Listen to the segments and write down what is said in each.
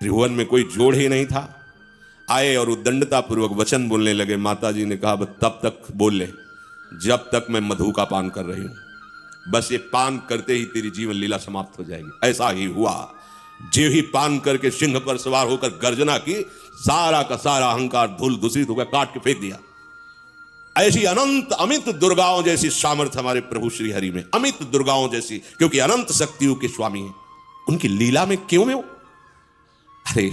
त्रिभुवन में कोई जोड़ ही नहीं था। आए और उद्दंडता पूर्वक वचन बोलने लगे। माताजी ने कहा बस तब तक बोल ले जब तक मैं मधु का पान कर रही हूं, बस ये पान करते ही तेरी जीवन लीला समाप्त हो जाएगी। ऐसा ही हुआ। जो ही पान करके सिंह पर सवार होकर गर्जना की, सारा का सारा अहंकार धूल दूषित होकर काट के फेंक दिया। ऐसी अनंत अमित दुर्गाओं जैसी सामर्थ्य हमारे प्रभु श्री हरि में, अमित दुर्गाओं जैसी, क्योंकि अनंत शक्तियों के स्वामी हैं। उनकी लीला में क्यों में अरे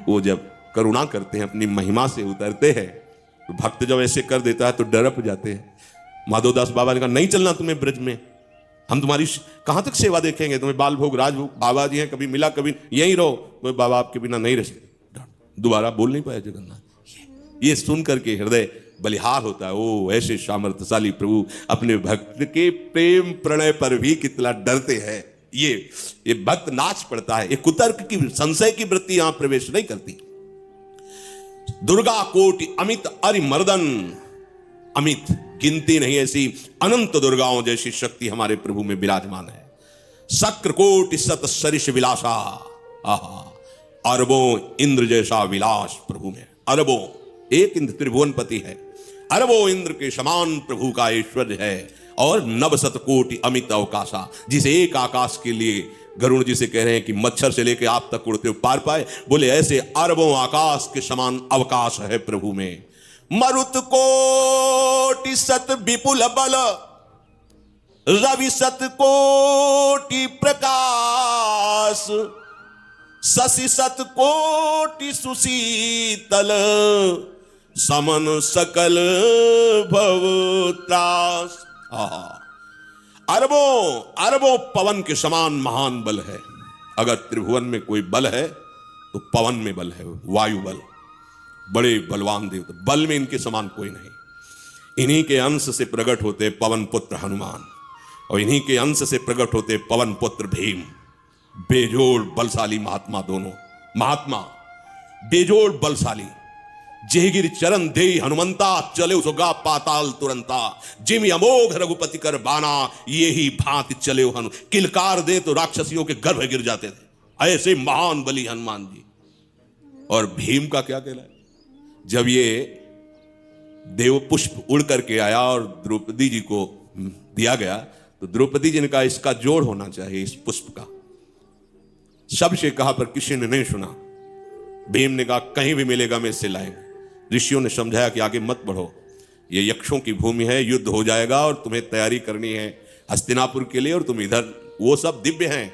वो जब करुणा करते हैं, अपनी महिमा से उतरते हैं, तो भक्त जब ऐसे कर देता है तो डरप जाते हैं। माधोदास बाबा ने कहा नहीं चलना तुम्हें ब्रज में, हम तुम्हारी कहां तक सेवा देखेंगे, तुम्हें बाल भोग राजभोग, बाबा जी हैं कभी मिला कभी यहीं रहो। तो बाबा आपके बिना नहीं रह सकते। दोबारा बोल नहीं पाया जगन्नाथ। ये सुन करके हृदय बलिहार होता है। ओ ऐसे सामर्थ्यशाली प्रभु अपने भक्त के प्रेम प्रणय पर भी कितना डरते हैं। ये भक्त नाच पड़ता है। ये कुतर्क की संशय की वृत्ति यहां प्रवेश नहीं करती। दुर्गा कोटि अमित अरिमर्दन, अमित गिनती नहीं ऐसी अनंत दुर्गाओं जैसी शक्ति हमारे प्रभु में विराजमान है। शक्र कोटि सत सरिष विलासा, आहा अरबों इंद्र जैसा विलास प्रभु में। अरबों, एक इंद्र त्रिभुवनपति है, अरबों इंद्र के समान प्रभु का ऐश्वर्य है। और नवशत कोटि अमित अवकाशा, जिसे एक आकाश के लिए गरुड़ जी से कह रहे हैं कि मच्छर से लेकर आप तक उड़ते हुए पार पाए, बोले ऐसे अरबों आकाश के समान अवकाश है प्रभु में। मरुत कोटि सत विपुल बल, रवि सत कोटि प्रकाश, शशि सत कोटि सुशीतल, समन सकल भव त्रास। अरबों अरबों पवन के समान महान बल है। अगर त्रिभुवन में कोई बल है तो पवन में बल है, वायु बल। बड़े बलवान देवता, बल में इनके समान कोई नहीं। इन्हीं के अंश से प्रकट होते पवन पुत्र हनुमान, और इन्हीं के अंश से प्रकट होते पवन पुत्र भीम। बेजोड़ बलशाली महात्मा, दोनों महात्मा बेजोड़ बलशाली। जेहगिर चरण दे हनुमंता, चले उसगा पाताल तुरंता। जिमि अमोघ रघुपति कर बाना, ये ही भांति चले हनु। किलकार दे तो राक्षसियों के गर्भ गिर जाते थे। ऐसे महान बली हनुमान जी। और भीम का क्या कहना है? जब ये देव पुष्प उड़ करके आया और द्रौपदी जी को दिया गया, तो द्रौपदी जी ने कहा इसका जोड़ होना चाहिए इस पुष्प का। सबसे कहा पर किसी ने नहीं सुना। भीम ने कहा कहीं भी मिलेगा मैं इससे लाएंगे। ऋषियों ने समझाया कि आगे मत बढ़ो, ये यक्षों की भूमि है, युद्ध हो जाएगा और तुम्हें तैयारी करनी है हस्तिनापुर के लिए, और तुम इधर, वो सब दिव्य हैं,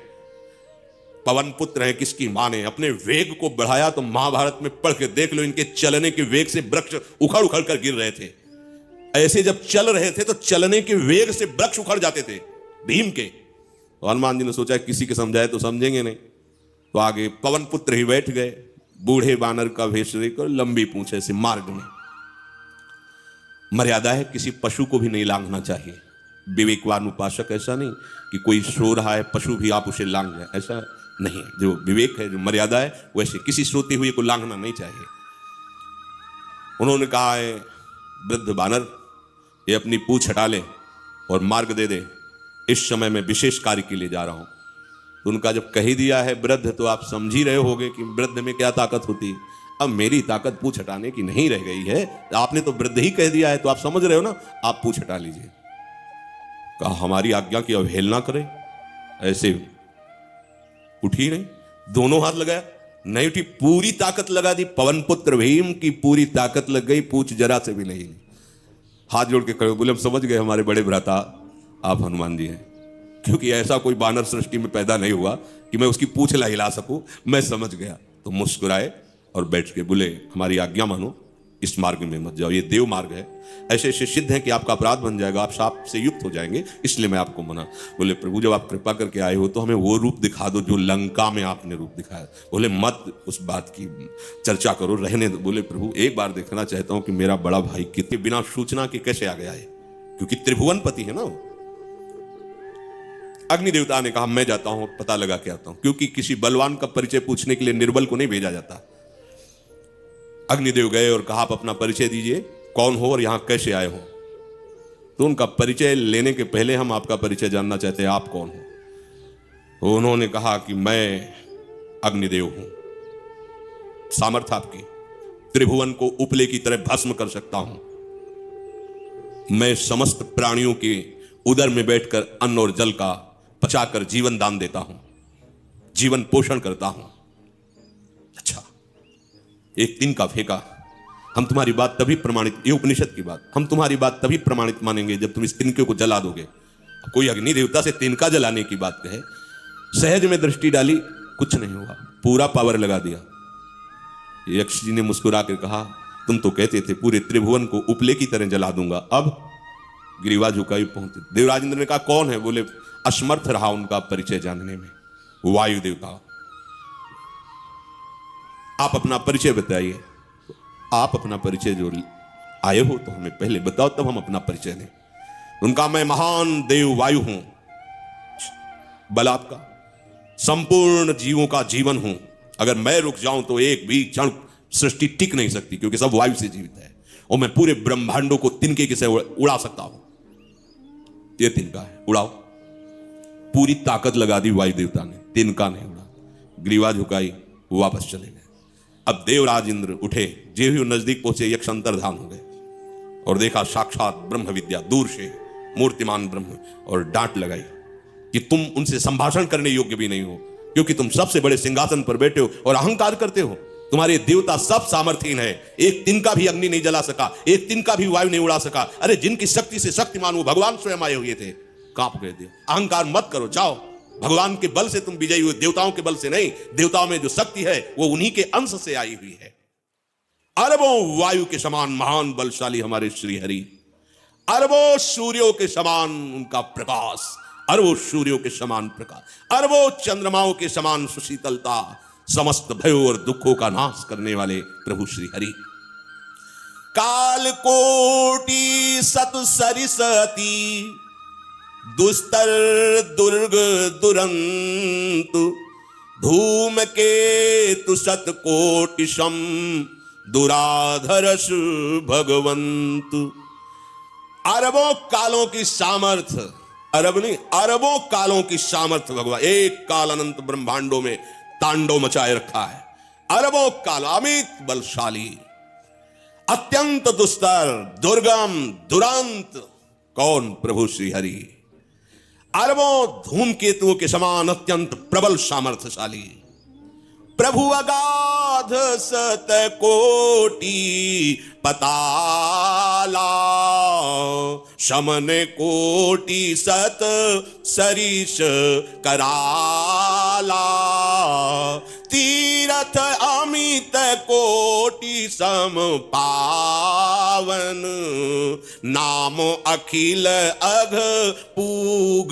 पवन पुत्र है, किसकी माने। अपने वेग को बढ़ाया तो महाभारत में पढ़ के देख लो, इनके चलने के वेग से वृक्ष उखड़ उखड़ कर गिर रहे थे। ऐसे जब चल रहे थे तो चलने के वेग से वृक्ष उखड़ जाते थे भीम के। तो हनुमान जी ने सोचा किसी के समझाए तो समझेंगे नहीं, तो आगे पवन पुत्र ही बैठ गए, बूढ़े बानर का वेश लेकर, लंबी पूंछ से। मार्ग में मर्यादा है, किसी पशु को भी नहीं लांघना चाहिए। विवेकवान उपासक ऐसा नहीं कि कोई सो रहा है पशु भी आप उसे लांघ जाए, ऐसा नहीं है। जो विवेक है, जो मर्यादा है, वैसे किसी सोते हुए को लांघना नहीं चाहिए। उन्होंने कहा है वृद्ध बानर ये अपनी पूंछ हटा ले और मार्ग दे दे, इस समय मैं विशेष कार्य के लिए जा रहा हूं। तो उनका जब कही दिया है वृद्ध, तो आप समझ ही रहे होगे कि वृद्ध में क्या ताकत होती है। अब मेरी ताकत पूंछ हटाने की नहीं रह गई है, आपने तो वृद्ध ही कह दिया है, तो आप समझ रहे हो ना, आप पूंछ हटा लीजिए। कहा हमारी आज्ञा की अवहेलना करे, ऐसे उठी नहीं, दोनों हाथ लगाया, नहीं उठी, पूरी ताकत लगा दी। पवन पुत्र भीम की पूरी ताकत लग गई, पूछ जरा से भी नहीं। हाथ जोड़ के खड़े बोले हम समझ गए हमारे बड़े भ्राता आप हनुमान जी हैं, क्योंकि ऐसा कोई बानर सृष्टि में पैदा नहीं हुआ कि मैं उसकी पूंछ हिला सकूं। मैं समझ गया। तो मुस्कुराए और बैठ के बोले हमारी आज्ञा मानो, इस मार्ग में मत जाओ, ये देव मार्ग है, ऐसे ऐसे सिद्ध है कि आपका अपराध बन जाएगा, आप शाप से युक्त हो जाएंगे, इसलिए मैं आपको मना। बोले प्रभु जब आप कृपा करके आए हो तो हमें वो रूप दिखा दो जो लंका में आपने रूप दिखाया। बोले मत उस बात की चर्चा करो, रहने दो। बोले प्रभु एक बार देखना चाहता हूं कि मेरा बड़ा भाई कितने बिना सूचना के कैसे आ गया है, क्योंकि त्रिभुवनपति है ना। अग्नि देवता ने कहा मैं जाता हूं, पता लगा के आता हूं, क्योंकि किसी बलवान का परिचय पूछने के लिए निर्बल को नहीं भेजा जाता। अग्निदेव गए और कहा आप अपना परिचय दीजिए, कौन हो और यहां कैसे आए हो। तो उनका परिचय लेने के पहले हम आपका परिचय जानना चाहते हैं, आप कौन हो। तो उन्होंने कहा कि मैं अग्निदेव हूं। सामर्थ्य आपकी, त्रिभुवन को उपले की तरह भस्म कर सकता हूं। मैं समस्त प्राणियों के उदर में बैठकर अन्न और जल का पचाकर जीवन दान देता हूं, जीवन पोषण करता हूं। अच्छा, एक तिनका फेंका, हम तुम्हारी बात तभी प्रमाणित, ये उपनिषद की बात, हम तुम्हारी बात तभी प्रमाणित मानेंगे जब तुम इस तिनके को जला दोगे। कोई अग्नि देवता से तिनका जलाने की बात कहे, सहज में दृष्टि डाली, कुछ नहीं हुआ, पूरा पावर लगा दिया। यक्ष जी ने मुस्कुरा कर कहा, तुम तो कहते थे पूरे त्रिभुवन को उपले की तरह जला दूंगा, अब ग्रीवा झुकाई पहुंचे। देवराज इंद्र ने कहा कौन है? बोले असमर्थ रहा उनका परिचय जानने में, वायु देवता। आप अपना परिचय बताइए। आप अपना परिचय जो आए हो तो हमें पहले बताओ, तब हम अपना परिचय दें। उनका मैं महान देव वायु हूं, बल आपका, संपूर्ण जीवों का जीवन हूं। अगर मैं रुक जाऊं तो एक भी क्षण सृष्टि टिक नहीं सकती, क्योंकि सब वायु से जीवित है, और मैं पूरे ब्रह्मांडों को तिनके से उड़ा सकता हूं। ये तिनका है, उड़ाओ। पूरी ताकत लगा दी वायु देवता ने, तिनका नहीं उड़ा। ग्रीवा झुकाई, वापस चले गए। अब देवराज इंद्र उठे, जे ही नजदीक पहुंचे यक्ष अंतर्धान हो गए और देखा साक्षात ब्रह्म विद्या दूर से मूर्तिमान ब्रह्म, और डांट लगाई कि तुम उनसे संभाषण करने योग्य भी नहीं हो, क्योंकि तुम सबसे बड़े सिंहासन पर बैठे हो और अहंकार करते हो। तुम्हारे देवता सब सामर्थ्यहीन है, एक तिनका भी अग्नि नहीं जला सका, एक तिनका भी वायु नहीं उड़ा सका। अरे जिनकी शक्ति से शक्तिमान वो भगवान स्वयं आए हुए थे, कांप गए थे। अहंकार मत करो, जाओ, भगवान के बल से तुम विजयी हुए, देवताओं के बल से नहीं। देवताओं में जो शक्ति है वो उन्हीं के अंश से आई हुई है। अरबों वायु के समान महान बलशाली हमारे श्री हरि, अरबों सूर्यों के समान उनका प्रकाश, अरबों सूर्यों के समान प्रकाश, अरबों चंद्रमाओं के समान सुशीतलता, समस्त भयों और दुखों का नाश करने वाले प्रभु श्री हरि। काल कोटि सत सरिस अति, दुस्तर दुर्ग दुरंत, धूम के तु सत कोटि सम, दुराधरस भगवंत। अरबों कालों की सामर्थ्य, अरब नहीं, अरबों कालों की सामर्थ्य भगवान एक काल अनंत ब्रह्मांडों में तांडव मचाए रखा है। अरबों काल, अमित बलशाली, अत्यंत दुस्तर, दुर्गम, दुरांत। कौन? प्रभु श्री हरि। अरबों धूमकेतुओं के समान अत्यंत प्रबल सामर्थ्यशाली प्रभु, अगाध सत कोटि पताला, शमन कोटि सत सरिस कराला, तीरथ अमित कोटि सम पावन, नाम अखिल अघ पूग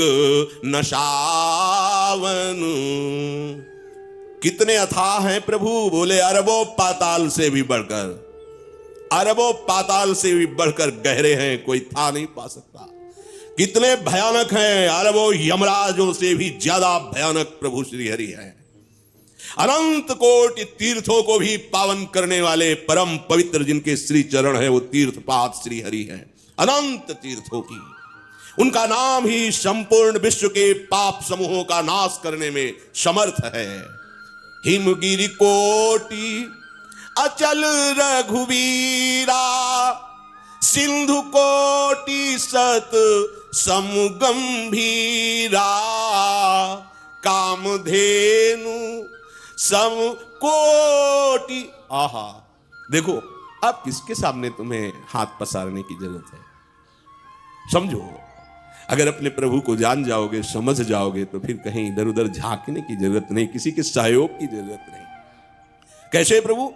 नशावन। कितने अथाह हैं प्रभु? बोले अरबों पाताल से भी बढ़कर, अरबों पाताल से भी बढ़कर गहरे हैं, कोई था नहीं पा सकता। कितने भयानक हैं? अरबों यमराजों से भी ज्यादा भयानक प्रभु श्री हरि हैं। अनंत कोटि तीर्थों को भी पावन करने वाले परम पवित्र जिनके श्री चरण है, वो तीर्थपाद श्री हरि हैं। अनंत तीर्थों की, उनका नाम ही संपूर्ण विश्व के पाप समूहों का नाश करने में समर्थ है। हिमगिरि कोटि अचल रघुवीरा, सिंधु कोटि सत समगंभीरा, कामधेनु सम कोटि। आहा, देखो अब किसके सामने तुम्हें हाथ पसारने की जरूरत है? समझो, अगर अपने प्रभु को जान जाओगे, समझ जाओगे, तो फिर कहीं इधर उधर झांकने की जरूरत नहीं, किसी के सहयोग की जरूरत नहीं। कैसे प्रभु?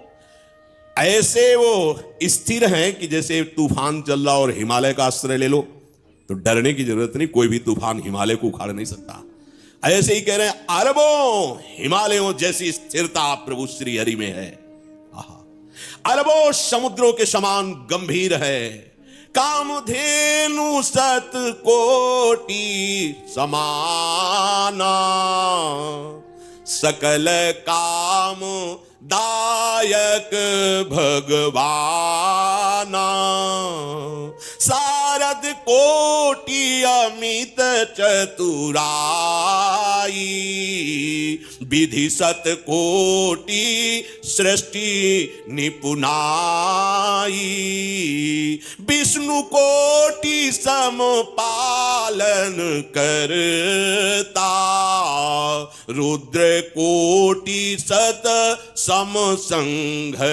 ऐसे वो स्थिर हैं कि जैसे तूफान चल रहा और हिमालय का आश्रय ले लो तो डरने की जरूरत नहीं, कोई भी तूफान हिमालय को उखाड़ नहीं सकता। ऐसे ही कह रहे हैं, अरबों हिमालयों जैसी स्थिरता प्रभु श्री हरि में है। अरबों समुद्रों के समान गंभीर है। कामधेनु सत कोटि समाना, सकल काम दायक भगवाना, सारद कोटि अमित चतुराई, विधि सत कोटि सृष्टि निपुनाई, विष्णु कोटि सम पालन करता, रुद्र कोटि सत सम संघरता।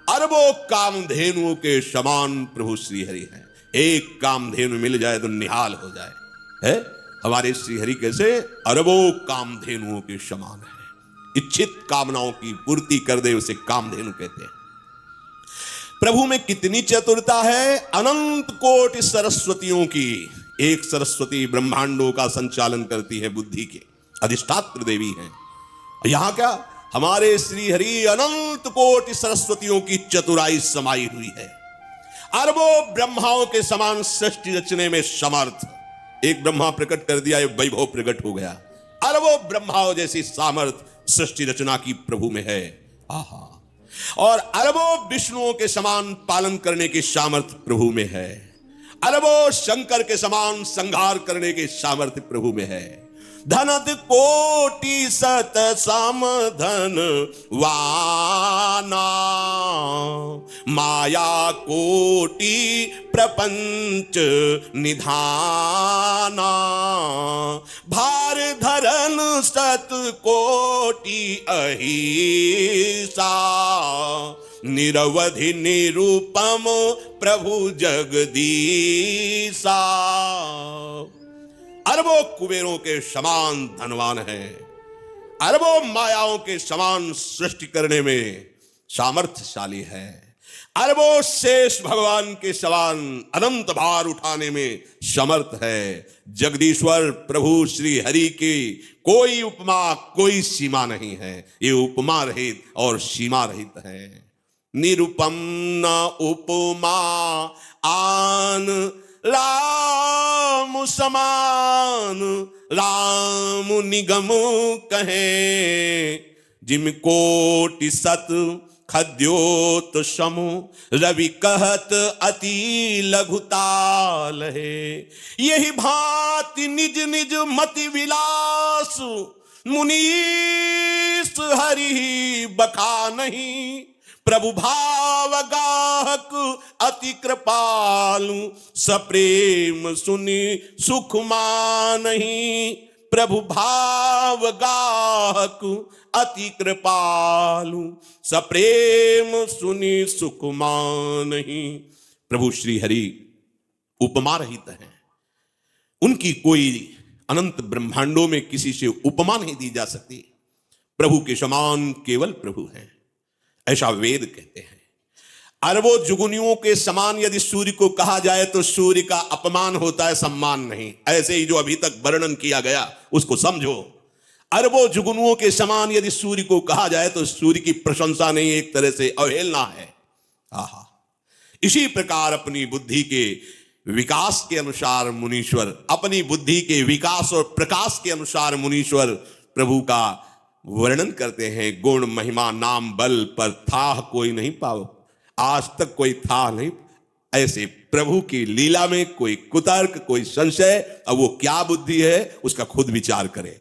अरबों कामधेनुओं के समान प्रभु श्री हरि है। एक कामधेनु मिल जाए तो निहाल हो जाए है। हमारे श्री हरि कैसे अरबों कामधेनुओं के समान है। इच्छित कामनाओं की पूर्ति कर दे उसे कामधेनु कहते हैं। प्रभु में कितनी चतुरता है। अनंत कोटि सरस्वतियों की एक सरस्वती ब्रह्मांडों का संचालन करती है, बुद्धि के अधिष्ठात्र देवी हैं। यहां क्या हमारे श्री हरि अनंत कोटि सरस्वतियों की चतुराई समाई हुई है। अरबों ब्रह्माओं के समान सृष्टि रचने में समर्थ। एक ब्रह्मा प्रकट कर दिया, एक वैभव प्रकट हो गया। अरबों ब्रह्माओं जैसी सामर्थ सृष्टि रचना की प्रभु में है। आहा। और अरबों विष्णुओं के समान पालन करने की सामर्थ प्रभु में है। अरबों शंकर के समान संहार करने के सामर्थ्य प्रभु में है। धनत कोटि सत सम धन वाना, माया कोटि प्रपंच निधाना, भार धरन सत कोटि अहिसा, निरवधि निरूपम प्रभु जगदीसा। अरबों कुबेरों के समान धनवान है। अरबों मायाओं के समान सृष्टि करने में सामर्थ्यशाली है। अरबों शेष भगवान के समान अनंत भार उठाने में समर्थ है। जगदीश्वर प्रभु श्री हरि की कोई उपमा कोई सीमा नहीं है। ये उपमा रहित और सीमा रहित है। निरुपम न उपमा आन राम समान, राम निगम कहे, जिम कोटि सत खद्योत समु, रवि कहत अति लघुताल है। यही भांति निज निज मति विलास, मुनीस हरि बका नहीं, प्रभु भाव गाहक अति कृपालु, सप्रेम सुनि सुख मानहि, प्रभु भाव गाहक अति कृपालु, सप्रेम सुनि सुख मानहि। प्रभु श्री हरि उपमा रहित है। उनकी कोई अनंत ब्रह्मांडों में किसी से उपमा नहीं दी जा सकती। प्रभु के समान केवल प्रभु हैं, ऐसा वेद कहते हैं। अरबों जुगनियों के समान यदि सूर्य को कहा जाए तो सूर्य का अपमान होता है, सम्मान नहीं। ऐसे ही जो अभी तक वर्णन किया गया उसको समझो। अरबों जुगनुओं के समान यदि सूर्य को कहा जाए तो सूर्य की प्रशंसा नहीं, एक तरह से अवहेलना है। आहा। इसी प्रकार अपनी बुद्धि के विकास के अनुसार मुनीश्वर, अपनी बुद्धि के विकास और प्रकाश के अनुसार मुनीश्वर प्रभु का वर्णन करते हैं। गुण महिमा नाम बल पर था कोई नहीं पाओ, आज तक कोई था नहीं। ऐसे प्रभु की लीला में कोई कुतर्क कोई संशय, अब वो क्या बुद्धि है उसका खुद विचार करें।